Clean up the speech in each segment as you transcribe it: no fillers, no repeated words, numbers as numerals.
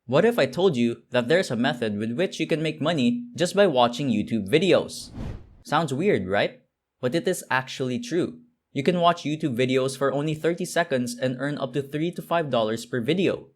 What if I told you that there's a method with which you can make money just by watching YouTube videos? Sounds weird, right? But it is actually true. You can watch YouTube videos for only 30 seconds and earn up to $3 to $5 per video.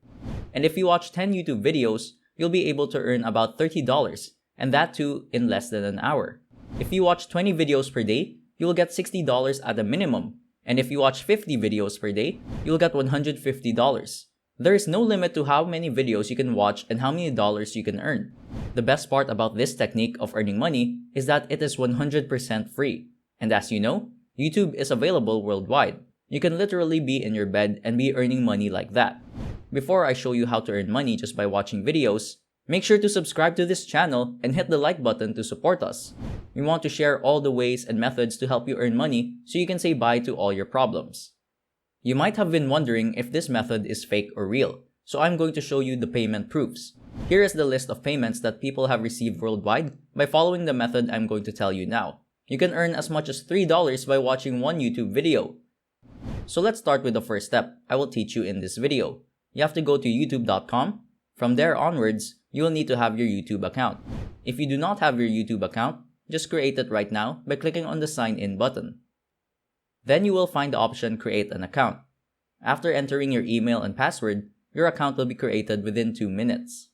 And if you watch 10 YouTube videos, you'll be able to earn about $30, and that too in less than an hour. If you watch 20 videos per day, you'll get $60 at a minimum. And if you watch 50 videos per day, you'll get $150. There is no limit to how many videos you can watch and how many dollars you can earn. The best part about this technique of earning money is that it is 100% free. And as you know, YouTube is available worldwide. You can literally be in your bed and be earning money like that. Before I show you how to earn money just by watching videos, make sure to subscribe to this channel and hit the like button to support us. We want to share all the ways and methods to help you earn money so you can say bye to all your problems. You might have been wondering if this method is fake or real, so I'm going to show you the payment proofs. Here is the list of payments that people have received worldwide by following the method I'm going to tell you now. You can earn as much as $3 by watching one YouTube video. So let's start with the first step I will teach you in this video. You have to go to youtube.com. From there onwards, you will need to have your YouTube account. If you do not have your YouTube account, just create it right now by clicking on the sign in button. Then you will find the option Create an Account. After entering your email and password, your account will be created within 2 minutes.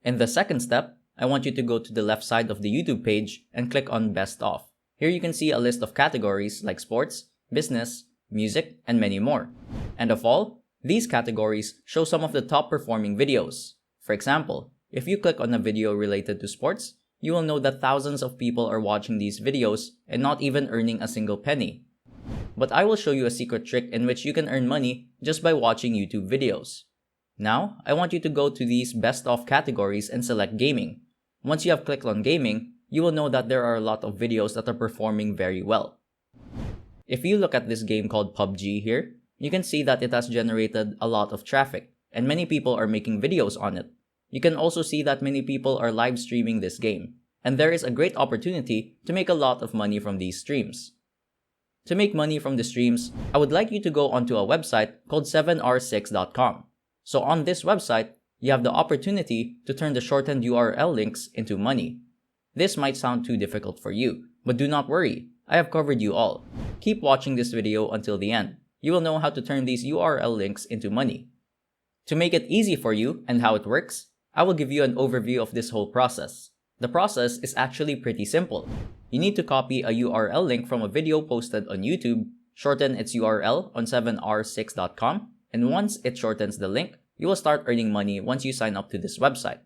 In the second step, I want you to go to the left side of the YouTube page and click on Best Of. Here you can see a list of categories like sports, business, music, and many more. And of all, these categories show some of the top performing videos. For example, if you click on a video related to sports, you will know that thousands of people are watching these videos and not even earning a single penny. But I will show you a secret trick in which you can earn money just by watching YouTube videos. Now, I want you to go to these best of categories and select gaming. Once you have clicked on gaming, you will know that there are a lot of videos that are performing very well. If you look at this game called PUBG here, you can see that it has generated a lot of traffic and many people are making videos on it. You can also see that many people are live streaming this game, and there is a great opportunity to make a lot of money from these streams. To make money from the streams, I would like you to go onto a website called 7r6.com. So on this website, you have the opportunity to turn the shortened URL links into money. This might sound too difficult for you, but do not worry, I have covered you all. Keep watching this video until the end. You will know how to turn these URL links into money. To make it easy for you and how it works, I will give you an overview of this whole process. The process is actually pretty simple. You need to copy a URL link from a video posted on YouTube, shorten its URL on 7r6.com, and once it shortens the link, you will start earning money once you sign up to this website.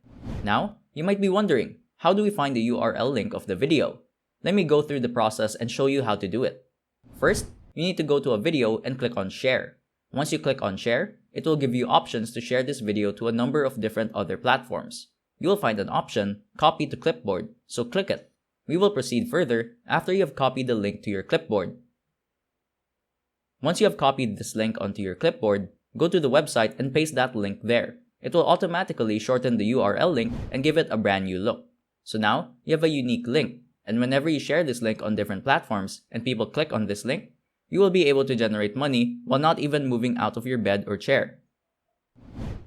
Now, you might be wondering, how do we find the URL link of the video? Let me go through the process and show you how to do it. First, you need to go to a video and click on Share. Once you click on Share, it will give you options to share this video to a number of different other platforms. You will find an option, Copy to Clipboard, so click it. We will proceed further after you have copied the link to your clipboard. Once you have copied this link onto your clipboard, go to the website and paste that link there. It will automatically shorten the URL link and give it a brand new look. So now, you have a unique link, and whenever you share this link on different platforms and people click on this link, you will be able to generate money while not even moving out of your bed or chair.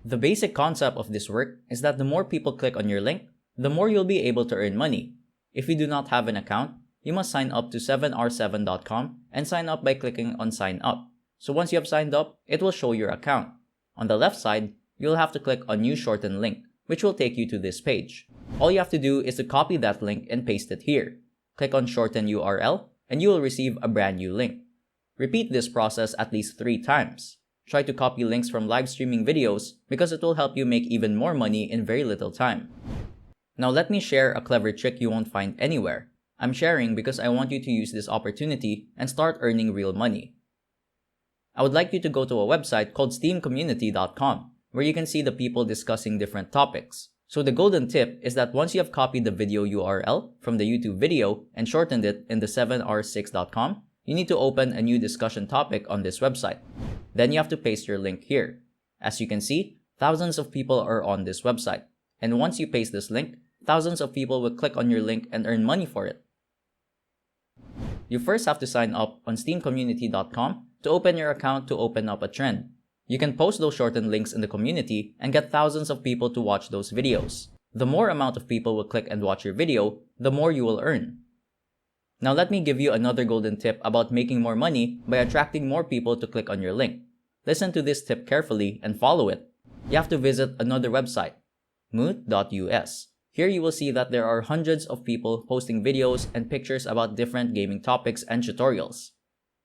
The basic concept of this work is that the more people click on your link, the more you'll be able to earn money. If you do not have an account, you must sign up to 7r7.com and sign up by clicking on Sign Up. So once you have signed up, it will show your account. On the left side, you'll have to click on New Shorten Link, which will take you to this page. All you have to do is to copy that link and paste it here. Click on Shorten URL, and you will receive a brand new link. Repeat this process at least 3 times. Try to copy links from live streaming videos because it will help you make even more money in very little time. Now let me share a clever trick you won't find anywhere. I'm sharing because I want you to use this opportunity and start earning real money. I would like you to go to a website called steamcommunity.com where you can see the people discussing different topics. So the golden tip is that once you have copied the video URL from the YouTube video and shortened it in the 7r6.com, you need to open a new discussion topic on this website. Then you have to paste your link here. As you can see, thousands of people are on this website. And once you paste this link, thousands of people will click on your link and earn money for it. You first have to sign up on steamcommunity.com to open your account to open up a trend. You can post those shortened links in the community and get thousands of people to watch those videos. The more amount of people will click and watch your video, the more you will earn. Now let me give you another golden tip about making more money by attracting more people to click on your link. Listen to this tip carefully and follow it. You have to visit another website, moot.us. Here you will see that there are hundreds of people posting videos and pictures about different gaming topics and tutorials.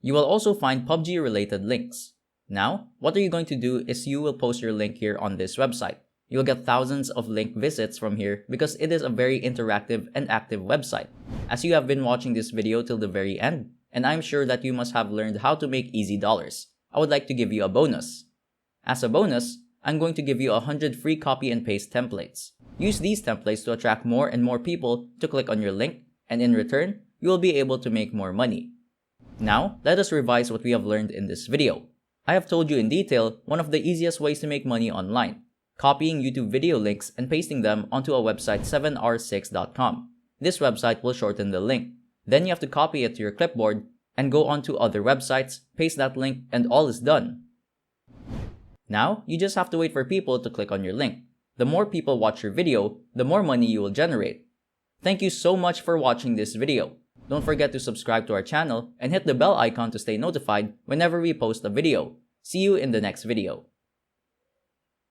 You will also find PUBG related links. Now, what are you going to do is you will post your link here on this website. You'll get thousands of link visits from here because it is a very interactive and active website. As you have been watching this video till the very end, and I'm sure that you must have learned how to make easy dollars, I would like to give you a bonus. As a bonus, I'm going to give you 100 free copy and paste templates. Use these templates to attract more and more people to click on your link, and in return, you will be able to make more money. Now, let us revise what we have learned in this video. I have told you in detail one of the easiest ways to make money online, copying YouTube video links and pasting them onto a website 7r6.com. This website will shorten the link. Then you have to copy it to your clipboard and go on to other websites, paste that link, and all is done. Now, you just have to wait for people to click on your link. The more people watch your video, the more money you will generate. Thank you so much for watching this video. Don't forget to subscribe to our channel and hit the bell icon to stay notified whenever we post a video. See you in the next video.